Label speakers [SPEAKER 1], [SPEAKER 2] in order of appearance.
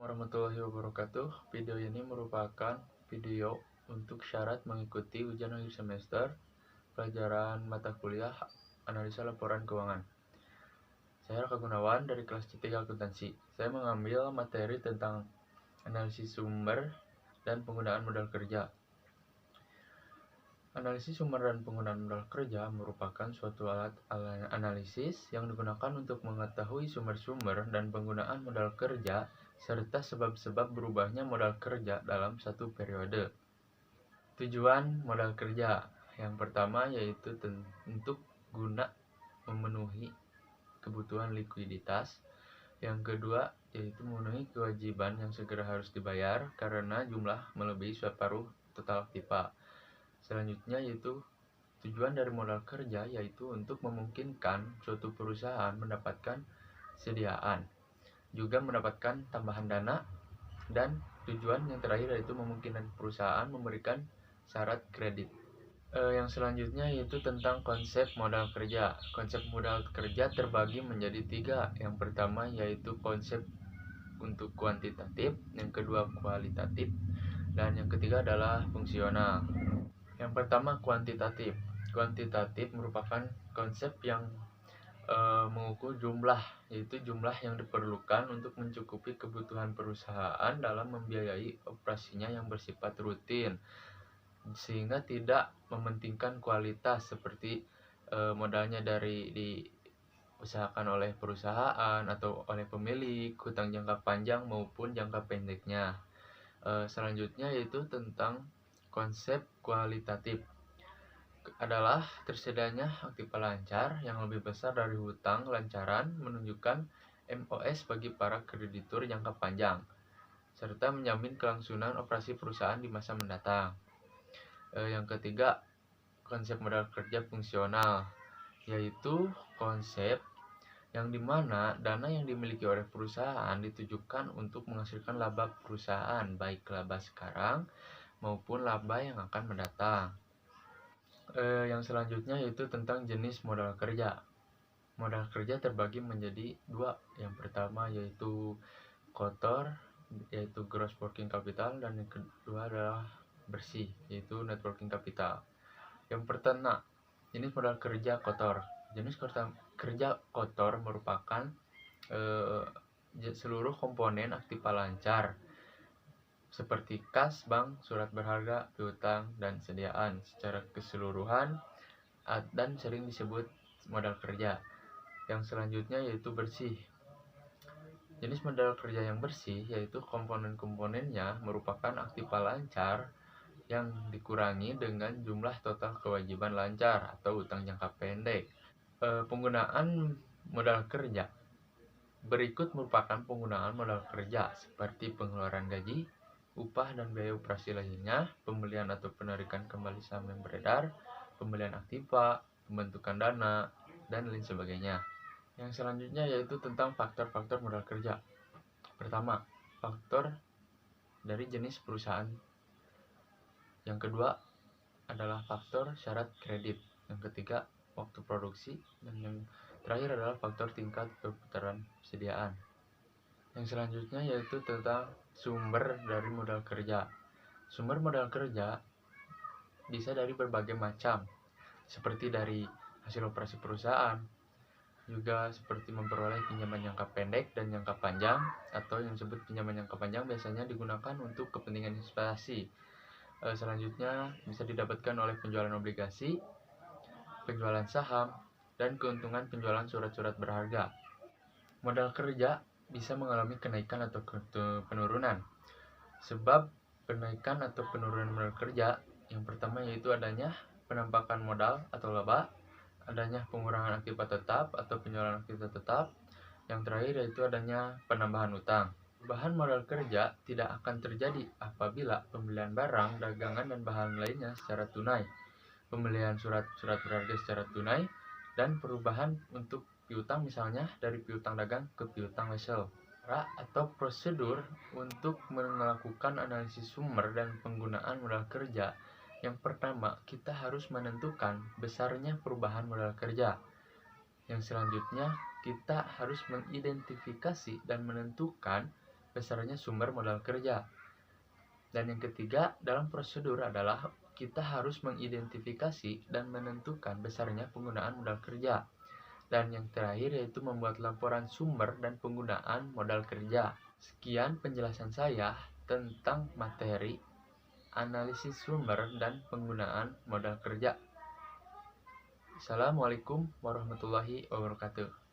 [SPEAKER 1] Warahmatullahi wabarakatuh. Video ini merupakan video untuk syarat mengikuti ujian akhir semester pelajaran mata kuliah analisa laporan keuangan. Saya Raka Gunawan dari kelas C3 Akuntansi. Saya mengambil materi tentang analisis sumber dan penggunaan modal kerja. Analisis sumber dan penggunaan modal kerja merupakan suatu alat analisis yang digunakan untuk mengetahui sumber-sumber dan penggunaan modal kerja serta sebab-sebab berubahnya modal kerja dalam satu periode. Tujuan modal kerja yang pertama yaitu untuk guna memenuhi kebutuhan likuiditas. Yang kedua yaitu memenuhi kewajiban yang segera harus dibayar karena jumlah melebihi separuh total aktiva. Selanjutnya yaitu tujuan dari modal kerja yaitu untuk memungkinkan suatu perusahaan mendapatkan sediaan, juga mendapatkan tambahan dana, dan tujuan yang terakhir yaitu memungkinkan perusahaan memberikan syarat kredit. Yang selanjutnya yaitu tentang konsep modal kerja. Konsep modal kerja terbagi menjadi 3. Yang pertama yaitu konsep untuk kuantitatif, yang kedua kualitatif, dan yang ketiga adalah fungsional. Yang pertama kuantitatif. Kuantitatif merupakan konsep yang mengukur jumlah, yaitu jumlah yang diperlukan untuk mencukupi kebutuhan perusahaan dalam membiayai operasinya yang bersifat rutin, sehingga tidak mementingkan kualitas seperti modalnya dari diusahakan oleh perusahaan atau oleh pemilik, hutang jangka panjang maupun jangka pendeknya. Selanjutnya yaitu tentang konsep kualitatif adalah tersedianya aktiva lancar yang lebih besar dari hutang lancaran menunjukkan MOS bagi para kreditur jangka panjang serta menjamin kelangsungan operasi perusahaan di masa mendatang. Yang ketiga, konsep modal kerja fungsional, yaitu konsep yang dimana dana yang dimiliki oleh perusahaan ditujukan untuk menghasilkan laba perusahaan, baik laba sekarang maupun laba yang akan mendatang. Yang selanjutnya yaitu tentang jenis modal kerja. Modal kerja terbagi menjadi 2. Yang pertama yaitu kotor, yaitu gross working capital, dan yang kedua adalah bersih, yaitu net working capital. Yang pertama, jenis modal kerja kotor. Jenis kerja kotor merupakan seluruh komponen aktiva lancar seperti kas, bank, surat berharga, piutang, dan sediaan secara keseluruhan dan sering disebut modal kerja. Yang selanjutnya yaitu bersih. Jenis modal kerja yang bersih yaitu komponen-komponennya merupakan aktiva lancar yang dikurangi dengan jumlah total kewajiban lancar atau utang jangka pendek. Penggunaan modal kerja berikut merupakan penggunaan modal kerja seperti pengeluaran gaji, upah dan biaya operasi lainnya, pembelian atau penarikan kembali saham yang beredar, pembelian aktiva, pembentukan dana, dan lain sebagainya. Yang selanjutnya yaitu tentang faktor-faktor modal kerja. Pertama, faktor dari jenis perusahaan. Yang kedua adalah faktor syarat kredit. Yang ketiga, waktu produksi, dan yang terakhir adalah faktor tingkat perputaran persediaan. Yang selanjutnya yaitu tentang sumber dari modal kerja. Sumber modal kerja bisa dari berbagai macam, seperti dari hasil operasi perusahaan, juga seperti memperoleh pinjaman jangka pendek dan jangka panjang, atau yang disebut pinjaman jangka panjang biasanya digunakan untuk kepentingan investasi. Selanjutnya bisa didapatkan oleh penjualan obligasi, penjualan saham, dan keuntungan penjualan surat-surat berharga. Modal kerja bisa mengalami kenaikan atau penurunan. Sebab kenaikan atau penurunan modal kerja yang pertama yaitu adanya penampakan modal atau laba, adanya pengurangan aktiva tetap atau penjualan aktiva tetap, yang terakhir yaitu adanya penambahan utang. Perubahan modal kerja tidak akan terjadi apabila pembelian barang, dagangan, dan bahan lainnya secara tunai, pembelian surat-surat berharga secara tunai, dan perubahan untuk piutang misalnya dari piutang dagang ke piutang wesel. Atau prosedur untuk melakukan analisis sumber dan penggunaan modal kerja. Yang pertama, kita harus menentukan besarnya perubahan modal kerja. Yang selanjutnya, kita harus mengidentifikasi dan menentukan besarnya sumber modal kerja. Dan yang ketiga, dalam prosedur adalah kita harus mengidentifikasi dan menentukan besarnya penggunaan modal kerja. Dan yang terakhir yaitu membuat laporan sumber dan penggunaan modal kerja. Sekian penjelasan saya tentang materi analisis sumber dan penggunaan modal kerja. Assalamualaikum warahmatullahi wabarakatuh.